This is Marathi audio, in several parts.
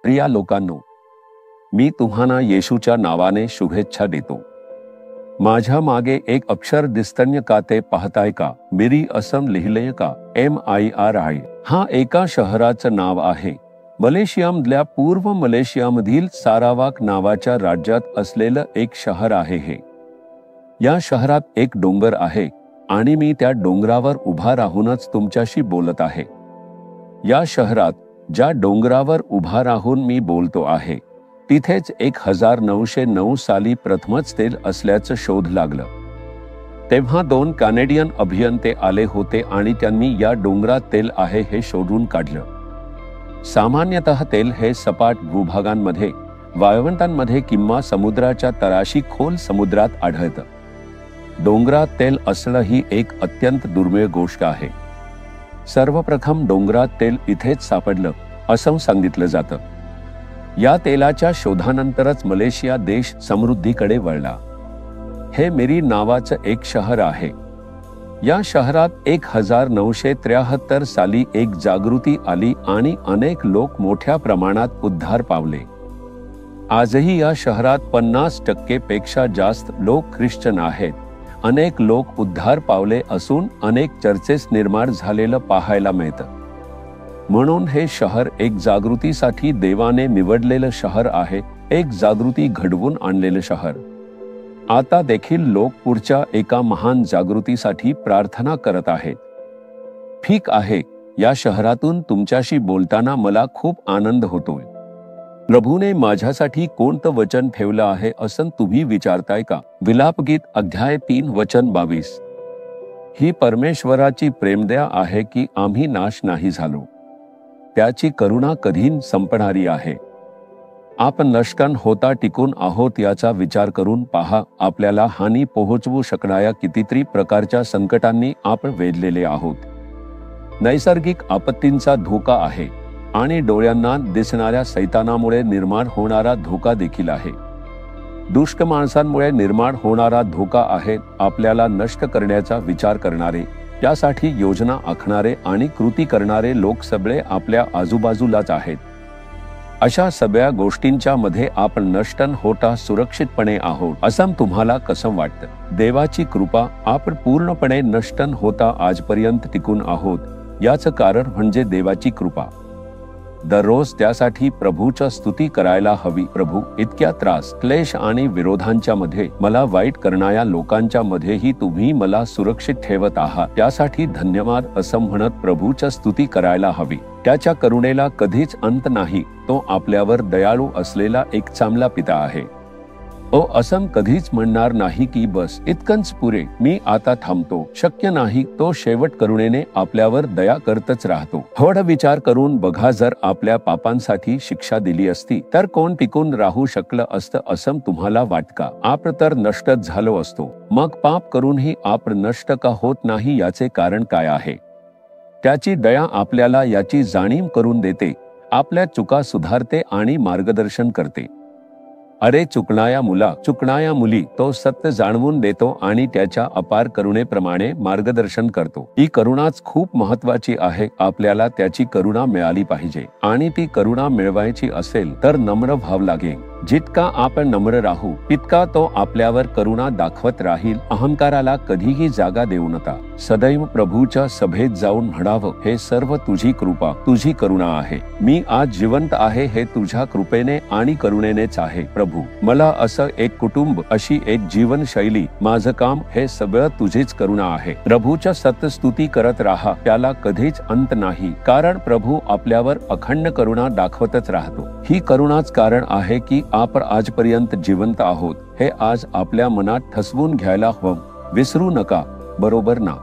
प्रिया लोकांनो, मी तुम्हाला येशूच्या नावाने शुभेच्छा देतो। माझ्या मागे एक अक्षर दिसतंय का ते पाहताय का? मिरी असं लिहिलंय का? MIR आहे। हा एका शहराचं नाव आहे। मलेशियामधल्या पूर्व मलेशियामधील सारावाक नावाच्या राज्यात असलेलं एक शहर आहे हे। या शहरात एक डोंगर आहे आणि मी त्या डोंगरावर उभा राहूनच तुमच्याशी बोलत आहे। या शहरात ज्या डोंगरावर उभा राहून मी बोलतो आहे तिथेच 1909 साली प्रथमच तेल असल्याचं शोध लागलं। तेव्हा 2 कॅनेडियन अभियंते आले होते आणि त्यांनी या डोंगरात तेल आहे हे शोधून काढलं। सामान्यतः तेल हे सपाट भूभागांमध्ये, वाळवंटांमध्ये किंवा समुद्राच्या तळाशी खोल समुद्रात आढळतं। डोंगरात तेल असणं ही एक अत्यंत दुर्मिळ गोष्ट आहे। सर्वप्रथम डोंगरात तेल इथेच सापडलं असं सांगितलं जातं। या तेलाच्या शोधानंतरच मलेशिया देश समृद्धीकडे वळला। हे मिरी नावाचं एक शहर आहे। या शहरात 1973 साली एक जागृती आली आणि अनेक लोक मोठ्या प्रमाणात उद्धार पावले। आजही या शहरात 50% पेक्षा जास्त लोक ख्रिश्चन आहेत। अनेक लोक उद्धार पावले असून अनेक चर्चेस निर्माण झालेलं पाहायला मिळतं। म्हणून हे शहर एक जागृतीसाठी देवाने निवडलेलं शहर आहे, एक जागृती घडवून आणलेलं शहर। आता देखील लोक पुढच्या एका महान जागृतीसाठी प्रार्थना करत आहेत। ठीक आहे, या शहरातून तुमच्याशी बोलताना मला खूप आनंद होतोय। प्रभूने माझ्यासाठी कोणतं वचन ठेवलं आहे असं तुम्ही विचारताय का? विलापगीत अध्याय 3 वचन 22। ही परमेश्वराची प्रेमदया आहे की आम्ही नाश नाही झालो। त्याची करुणा कधी संपणारी आहे। आपण नष्ट होता टिकून आहोत याचा विचार करून पहा। आपल्याला हानी पोहोचवू शकणाऱ्या कितीतरी प्रकारच्या संकटांनी आपण वेढलेले आहोत। नैसर्गिक आपत्तींचा धोका आहे आणि डोळ्यांना दिसणाऱ्या सैतानामुळे निर्माण होणारा धोका देखील आहे। दुष्ट माणसांमुळे निर्माण होणारा धोका आहे। आपल्याला नष्ट करण्याचा विचार करणारे, त्यासाठी योजना आखणारे आणि कृती करणारे लोक सगळे आपल्या आजूबाजूलाच आहेत। अशा सगळ्या गोष्टींच्या मध्ये आपण नष्ट होता सुरक्षितपणे आहोत असं तुम्हाला कसं वाटतं? देवाची कृपा, आपण पूर्णपणे नष्ट होता आजपर्यंत टिकून आहोत याचं कारण म्हणजे देवाची कृपा। दररोज त्यासाठी प्रभूची स्तुती करायला हवी। प्रभू, इतक्या त्रास, क्लेश आणि विरोधांच्या मध्ये, मला वाईट करणाऱ्या लोकांच्या मध्येही तुम्ही मला सुरक्षित ठेवत आहात, त्यासाठी धन्यवाद असं म्हणत प्रभूची स्तुती करायला हवी। त्याच्या करुणेला कधीच अंत नाही। तो आपल्यावर दयाळू असलेला एक चांगला पिता आहे। असं कधीच म्हणणार नाही की बस इतकंच पुरे, मी आता थांबतो, शक्य नाही। तो शेवट करुणेने आपल्यावर दया करतच राहतो। थोडा विचार करून बघा, जर आपल्या पापांसाठी शिक्षा दिली असती तर कोण टिकून राहू शकलं असतं असं तुम्हाला वाटतं का? आपण तर नष्टच झालो असतो। मग पाप करूनही आपण नष्ट का होत नाही याचे कारण काय आहे? त्याची दया आपल्याला याची जाणीव करून देते, आपल्या चुका सुधारते आणि मार्गदर्शन करते। अरे चुकणाया मुली, तो सत्य जाणवून देतो आणि त्याच्या अपार करुणेप्रमाणे मार्गदर्शन करतो। ही करुणाच खूप महत्वाची आहे। आपल्याला त्याची करुणा मिळाली पाहिजे आणि ती करुणा मिळवायची असेल तर नम्र व्हावं लागेल। जितका आपण नम्र राहू तितका तो आपल्यावर करुणा दाखवत राहील। अहंकाराला कधीही जागा देऊ नका। सदैव प्रभूच्या सभेत जाऊन म्हणावं, हे सर्व तुझी कृपा, तुझी करुणा आहे। मी आज जिवंत आहे हे तुझ्या कृपेने आणि करुणेनेच आहे। प्रभू, मला असं एक कुटुंब, अशी एक जीवनशैली, माझं काम, हे सगळं तुझीच करुणा आहे। प्रभूच्या सत्यस्तुती करत राहा, त्याला कधीच अंत नाही, कारण प्रभू आपल्यावर अखंड करुणा दाखवतच राहतो। ही करुणाच कारण आहे की आपण आजपर्यंत जिवंत आहोत, हे आज आपल्या मनात ठसवून घ्यायला हवं। विसरू नका, बरोबर ना?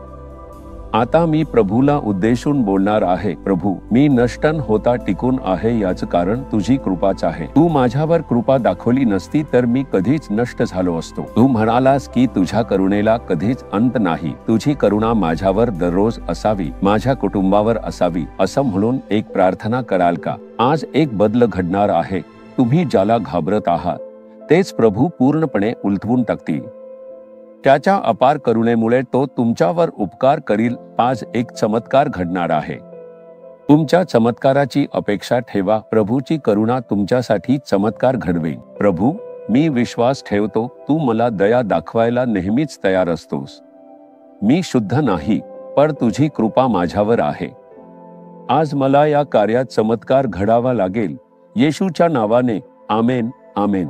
आता मी प्रभूला उद्देशून बोलणार आहे। प्रभू, मी नष्ट होता टिकून आहे याचं कारण तुझी कृपाच आहे। तू माझ्यावर कृपा दाखवली नसती तर मी कधीच नष्ट झालो असतो। तू म्हणालास की तुझ्या करुणेला कधीच अंत नाही। तुझी करुणा माझ्यावर दररोज असावी, माझ्या कुटुंबावर असावी, असं म्हणून एक प्रार्थना कराल का? आज एक बदल घडणार आहे। तुम्ही ज्याला घाबरत आहात तेच प्रभू पूर्णपणे उलटवून टाकतील। त्याच्या अपार करुणेमुळे तो तुमच्यावर उपकार करील. आज एक चमत्कार घडणार आहे. तुमच्या चमत्काराची अपेक्षा ठेवा. प्रभूची करुणा तुमच्यासाठी चमत्कार घडवेल. प्रभू, मी विश्वास ठेवतो, तू मला दया दाखवायला नेहमीच तयार असतोस. मी शुद्ध नाही, पण तुझी कृपा माझ्यावर आहे. आज मला या कार्यात चमत्कार घडावा लागेल. येशूच्या नावाने. आमेन, आमेन.